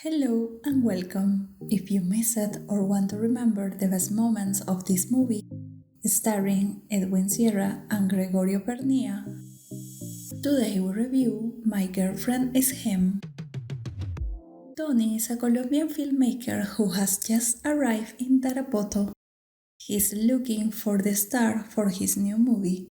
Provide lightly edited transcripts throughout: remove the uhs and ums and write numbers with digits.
Hello and welcome. If you missed it or want to remember the best moments of this movie, starring Edwin and Gregorio Pernía, today we review My Girlfriend is Him. Tony is a Colombian filmmaker who has just arrived in Tarapoto. He's looking for the star for his new movie.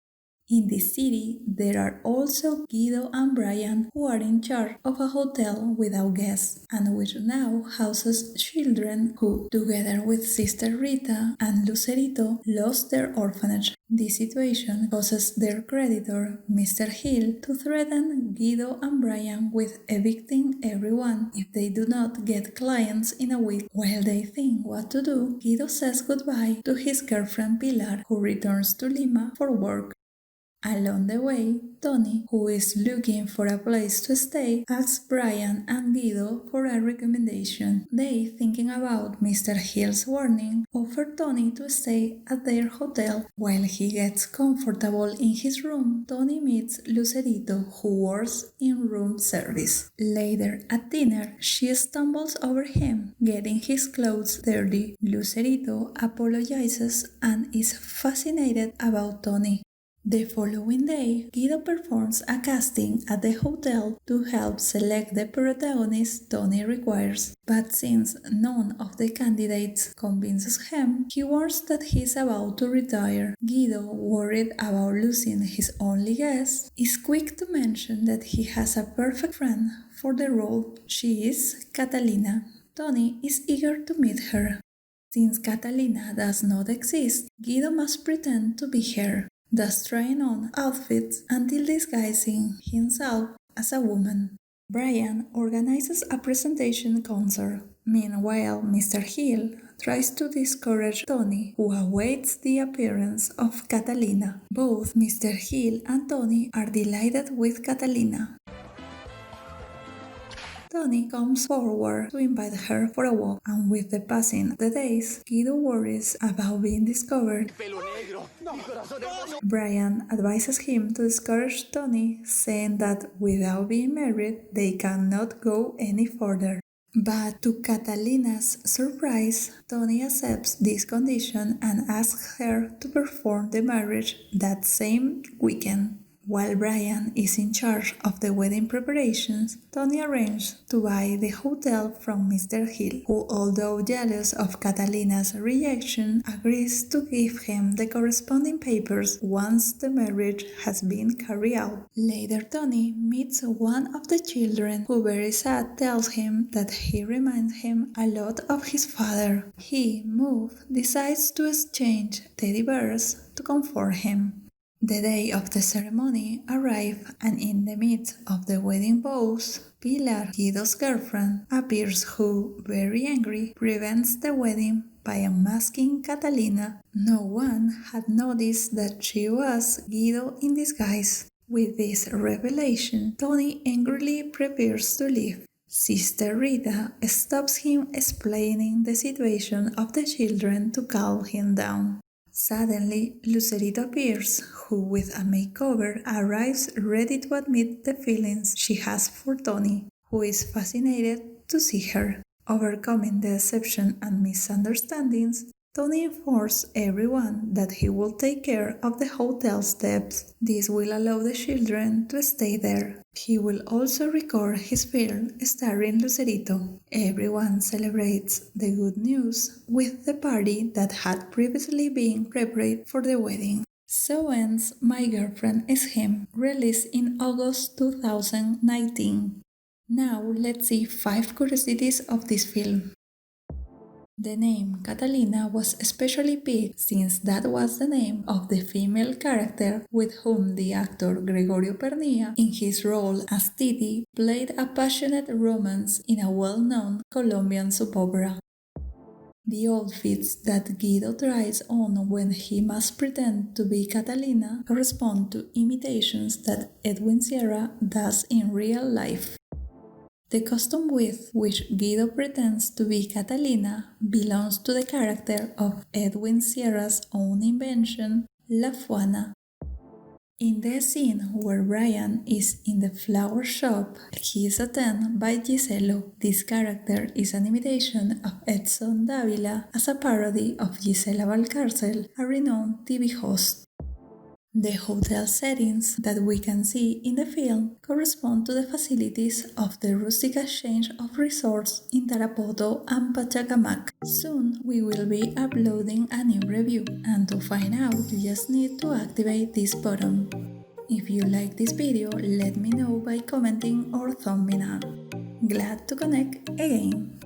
In this city, there are also Guido and Brian who are in charge of a hotel without guests and which now houses children who, together with Sister Rita and Lucerito, lost their orphanage. This situation causes their creditor, Mr. Hill, to threaten Guido and Brian with evicting everyone if they do not get clients in a week. While they think what to do, Guido says goodbye to his girlfriend Pilar, who returns to Lima for work. Along the way, Tony, who is looking for a place to stay, asks Brian and Guido for a recommendation. They, thinking about Mr. Hill's warning, offer Tony to stay at their hotel. While he gets comfortable in his room, Tony meets Lucerito, who works in room service. Later at dinner, she stumbles over him, getting his clothes dirty. Lucerito apologizes and is fascinated about Tony. The following day, Guido performs a casting at the hotel to help select the protagonist Tony requires. But since none of the candidates convinces him, he warns that he is about to retire. Guido, worried about losing his only guest, is quick to mention that he has a perfect friend for the role. She is Catalina. Tony is eager to meet her. Since Catalina does not exist, Guido must pretend to be her, thus trying on outfits until disguising himself as a woman. Brian organizes a presentation concert. Meanwhile, Mr. Hill tries to discourage Tony, who awaits the appearance of Catalina. Both Mr. Hill and Tony are delighted with Catalina. Tony comes forward to invite her for a walk, and with the passing of the days, Guido worries about being discovered. Brian advises him to discourage Tony, saying that without being married, they cannot go any further. But to Catalina's surprise, Tony accepts this condition and asks her to perform the marriage that same weekend. While Brian is in charge of the wedding preparations, Tony arranges to buy the hotel from Mr. Hill, who, although jealous of Catalina's rejection, agrees to give him the corresponding papers once the marriage has been carried out. Later, Tony meets one of the children who, very sad, tells him that he reminds him a lot of his father. He, moved, decides to exchange teddy bears to comfort him. The day of the ceremony arrives, and in the midst of the wedding vows, Pilar, Guido's girlfriend, appears who, very angry, prevents the wedding by unmasking Catalina. No one had noticed that she was Guido in disguise. With this revelation, Tony angrily prepares to leave. Sister Rita stops him, explaining the situation of the children to calm him down. Suddenly, Lucerito appears, who with a makeover arrives ready to admit the feelings she has for Tony, who is fascinated to see her. Overcoming the deception and misunderstandings, Tony informs everyone that he will take care of the hotel's debts. This will allow the children to stay there. He will also record his film starring Lucerito. Everyone celebrates the good news with the party that had previously been prepared for the wedding. So ends My Girlfriend is Him, released in August 2019. Now let's see 5 curiosities of this film. The name Catalina was especially picked since that was the name of the female character with whom the actor Gregorio Pernía, in his role as Titi, played a passionate romance in a well-known Colombian soap opera. The outfits that Guido tries on when he must pretend to be Catalina correspond to imitations that Edwin does in real life. The costume with which Guido pretends to be Catalina belongs to the character of Edwin Sierra's own invention, la fuana. In the scene where Brian is in the flower shop, he is attended by Giselo. This character is an imitation of Edson Davila as a parody of Gisela Valcárcel, a renowned TV host. The hotel settings that we can see in the film correspond to the facilities of the rustic exchange of resorts in Tarapoto and Pachacamac. Soon we will be uploading a new review, and to find out you just need to activate this button. If you like this video, let me know by commenting or thumbing up. Glad to connect again!